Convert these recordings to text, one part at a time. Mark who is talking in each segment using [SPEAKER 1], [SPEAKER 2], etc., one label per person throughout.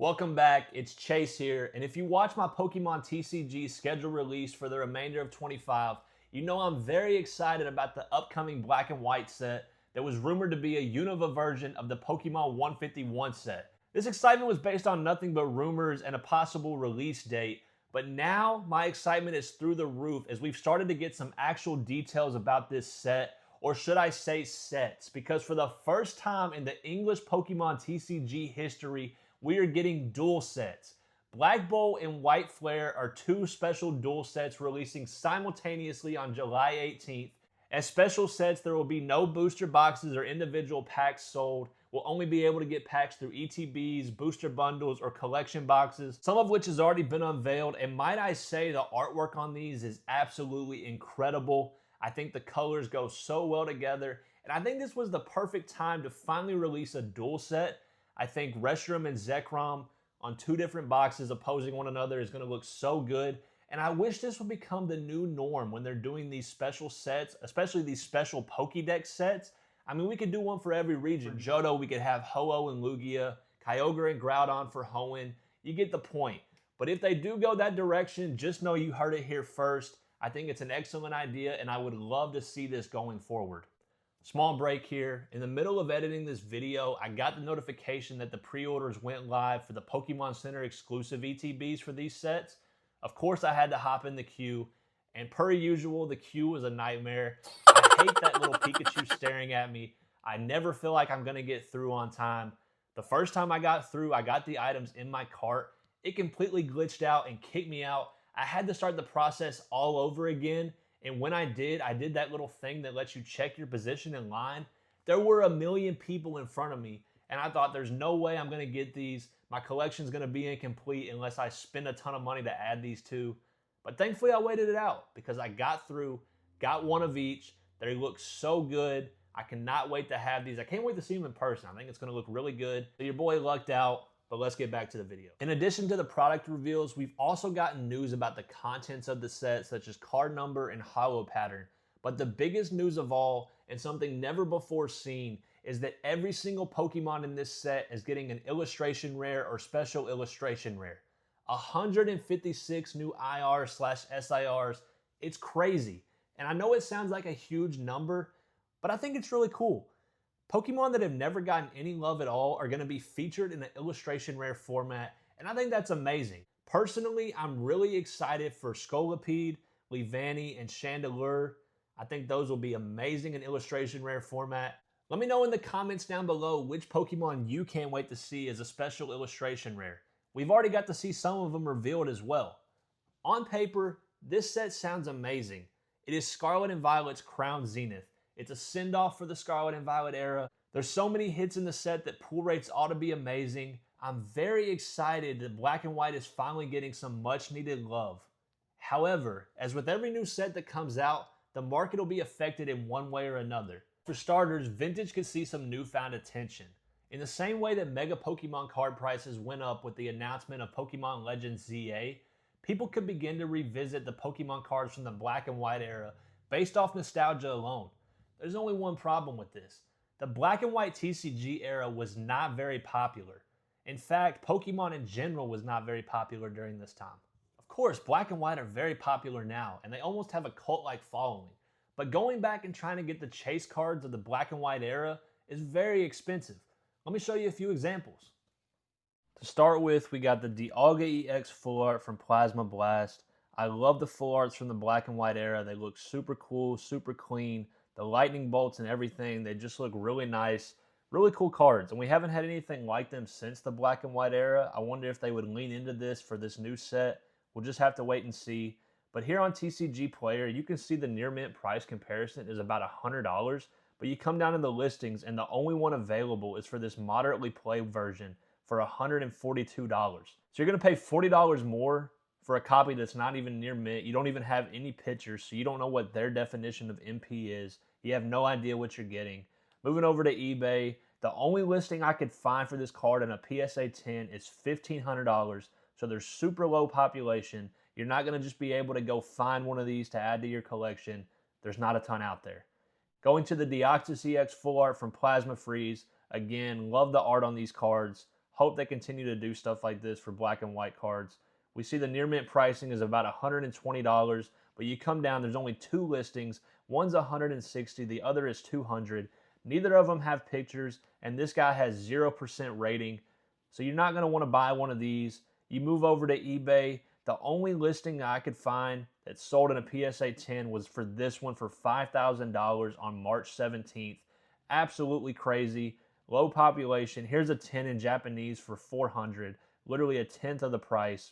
[SPEAKER 1] Welcome back, it's Chase here, and if you watch my Pokemon TCG schedule release for the remainder of 25, you know I'm very excited about the upcoming Black and White set that was rumored to be a Unova version of the Pokemon 151 set. This excitement was based on nothing but rumors and a possible release date, but now my excitement is through the roof as we've started to get some actual details about this set, or should I say sets, because for the first time in the English Pokemon TCG history, we are getting dual sets. Black Bolt and White Flare are two special dual sets releasing simultaneously on July 18th. As special sets, there will be no booster boxes or individual packs sold. We'll only be able to get packs through ETBs, booster bundles, or collection boxes, some of which has already been unveiled. And might I say, the artwork on these is absolutely incredible. I think the colors go so well together. And I think this was the perfect time to finally release a dual set. I think Reshiram and Zekrom on two different boxes opposing one another is going to look so good. And I wish this would become the new norm when they're doing these special sets, especially these special Pokédex sets. I mean, we could do one for every region. For Johto, we could have Ho-Oh and Lugia, Kyogre and Groudon for Hoenn. You get the point. But if they do go that direction, just know you heard it here first. I think it's an excellent idea, and I would love to see this going forward. Small break here. In the middle of editing this video, I got the notification that the pre-orders went live for the Pokemon Center exclusive ETBs for these sets. Of course, I had to hop in the queue, and per usual, the queue was a nightmare. I hate that little Pikachu staring at me. I never feel like I'm going to get through on time. The first time I got through, I got the items in my cart. It completely glitched out and kicked me out. I had to start the process all over again. And when I did that little thing that lets you check your position in line. There were a million people in front of me, and I thought there's no way I'm going to get these. My collection's going to be incomplete unless I spend a ton of money to add these two. But thankfully I waited it out because I got through, got one of each. They look so good. I cannot wait to have these. I can't wait to see them in person. I think it's going to look really good. So your boy lucked out. But let's get back to the video. In addition to the product reveals, we've also gotten news about the contents of the set, such as card number and holo pattern. But the biggest news of all, and something never before seen, is that every single Pokemon in this set is getting an illustration rare or special illustration rare. 156 new IR/SIRs. It's crazy. And I know it sounds like a huge number, but I think it's really cool. Pokemon that have never gotten any love at all are going to be featured in an illustration rare format, and I think that's amazing. Personally, I'm really excited for Scolipede, Leavanny, and Chandelure. I think those will be amazing in illustration rare format. Let me know in the comments down below which Pokemon you can't wait to see as a special illustration rare. We've already got to see some of them revealed as well. On paper, this set sounds amazing. It is Scarlet and Violet's Crown Zenith. It's a send-off for the Scarlet and Violet era. There's so many hits in the set that pull rates ought to be amazing. I'm very excited that Black and White is finally getting some much-needed love. However, as with every new set that comes out, the market will be affected in one way or another. For starters, Vintage could see some newfound attention. In the same way that Mega Pokemon card prices went up with the announcement of Pokemon Legends ZA, people could begin to revisit the Pokemon cards from the Black and White era based off nostalgia alone. There's only one problem with this. The Black and White TCG era was not very popular. In fact, Pokemon in general was not very popular during this time. Of course, Black and White are very popular now, and they almost have a cult-like following. But going back and trying to get the chase cards of the Black and White era is very expensive. Let me show you a few examples. To start with, we got the Dialga EX full art from Plasma Blast. I love the full arts from the Black and White era. They look super cool, super clean. The lightning bolts and everything, they just look really nice. Really cool cards, and we haven't had anything like them since the Black and White era. I wonder if they would lean into this for this new set. We'll just have to wait and see. But here on TCG Player, you can see the near mint price comparison is about $100, but you come down to the listings, and the only one available is for this moderately played version for $142. So you're going to pay $40 more for a copy that's not even near mint. You don't even have any pictures, so you don't know what their definition of MP is. You have no idea what you're getting. Moving over to eBay, the only listing I could find for this card in a PSA 10 is $1,500, so there's super low population. You're not going to just be able to go find one of these to add to your collection. There's not a ton out there. Going to the Deoxys EX Full Art from Plasma Freeze. Again, love the art on these cards. Hope they continue to do stuff like this for black and white cards. We see the near mint pricing is about $120, but you come down, there's only 2 listings. One's $160, the other is $200. Neither of them have pictures, and this guy has 0% rating. So you're not going to want to buy one of these. You move over to eBay. The only listing I could find that sold in a PSA 10 was for this one for $5,000 on March 17th. Absolutely crazy. Low population. Here's a 10 in Japanese for $400. Literally a tenth of the price.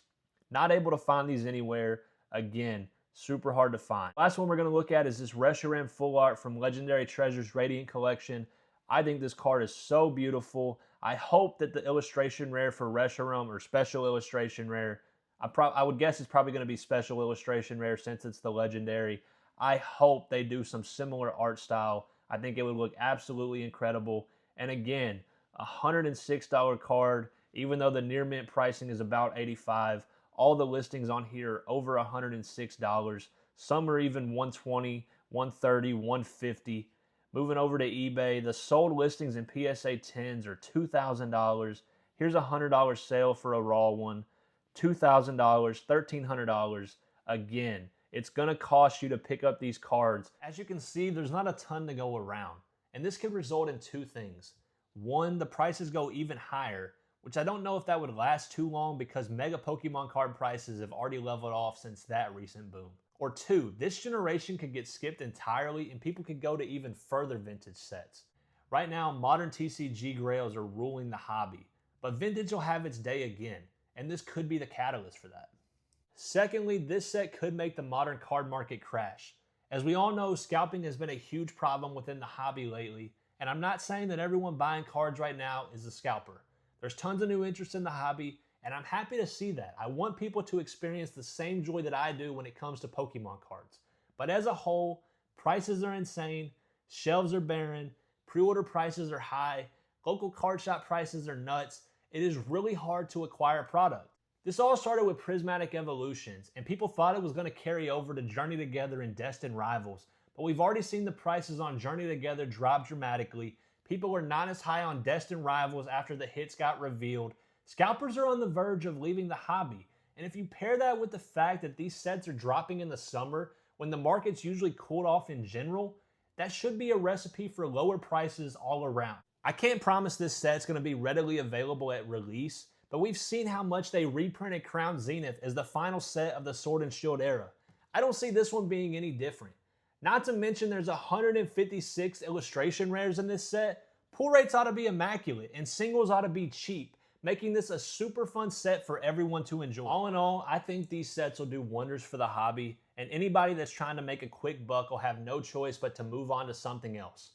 [SPEAKER 1] Not able to find these anywhere. Again, super hard to find. Last one we're going to look at is this Reshiram Full Art from Legendary Treasures Radiant Collection. I think this card is so beautiful. I hope that the illustration rare for Reshiram, or special illustration rare, I would guess it's probably going to be special illustration rare since it's the legendary. I hope they do some similar art style. I think it would look absolutely incredible. And again, $106 card, even though the near mint pricing is about $85. All the listings on here are over $106. Some are even $120, $130, $150. Moving over to eBay, the sold listings in PSA 10s are $2,000. Here's a $100 sale for a raw one. $2,000, $1,300. Again, it's going to cost you to pick up these cards. As you can see, there's not a ton to go around. And this could result in 2 things. One, the prices go even higher, which I don't know if that would last too long because mega Pokemon card prices have already leveled off since that recent boom. Or 2, this generation could get skipped entirely and people could go to even further vintage sets. Right now, modern TCG grails are ruling the hobby, but vintage will have its day again, and this could be the catalyst for that. Secondly, this set could make the modern card market crash. As we all know, scalping has been a huge problem within the hobby lately, and I'm not saying that everyone buying cards right now is a scalper. There's tons of new interest in the hobby, and I'm happy to see that. I want people to experience the same joy that I do when it comes to Pokemon cards. But as a whole, prices are insane, shelves are barren, pre-order prices are high, local card shop prices are nuts. It is really hard to acquire product. This all started with Prismatic Evolutions, and people thought it was going to carry over to Journey Together and Destined Rivals, but we've already seen the prices on Journey Together drop dramatically. People are not as high on Destined Rivals after the hits got revealed. Scalpers are on the verge of leaving the hobby, and if you pair that with the fact that these sets are dropping in the summer when the market's usually cooled off in general, that should be a recipe for lower prices all around. I can't promise this set's going to be readily available at release, but we've seen how much they reprinted Crown Zenith as the final set of the Sword and Shield era. I don't see this one being any different. Not to mention there's 156 illustration rares in this set. Pull rates ought to be immaculate, and singles ought to be cheap, making this a super fun set for everyone to enjoy. All in all, I think these sets will do wonders for the hobby, and anybody that's trying to make a quick buck will have no choice but to move on to something else.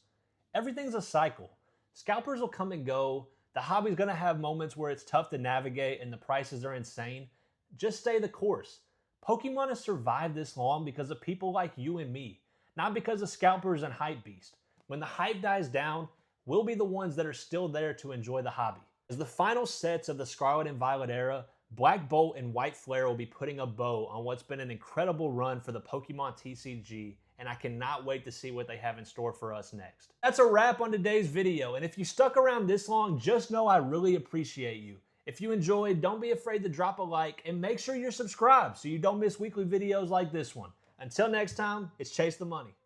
[SPEAKER 1] Everything's a cycle. Scalpers will come and go. The hobby's going to have moments where it's tough to navigate and the prices are insane. Just stay the course. Pokemon has survived this long because of people like you and me, not because of scalpers and hypebeast. When the hype dies down, we'll be the ones that are still there to enjoy the hobby. As the final sets of the Scarlet and Violet era, Black Bolt and White Flare will be putting a bow on what's been an incredible run for the Pokemon TCG, and I cannot wait to see what they have in store for us next. That's a wrap on today's video, and if you stuck around this long, just know I really appreciate you. If you enjoyed, don't be afraid to drop a like, and make sure you're subscribed so you don't miss weekly videos like this one. Until next time, it's Chase the Money.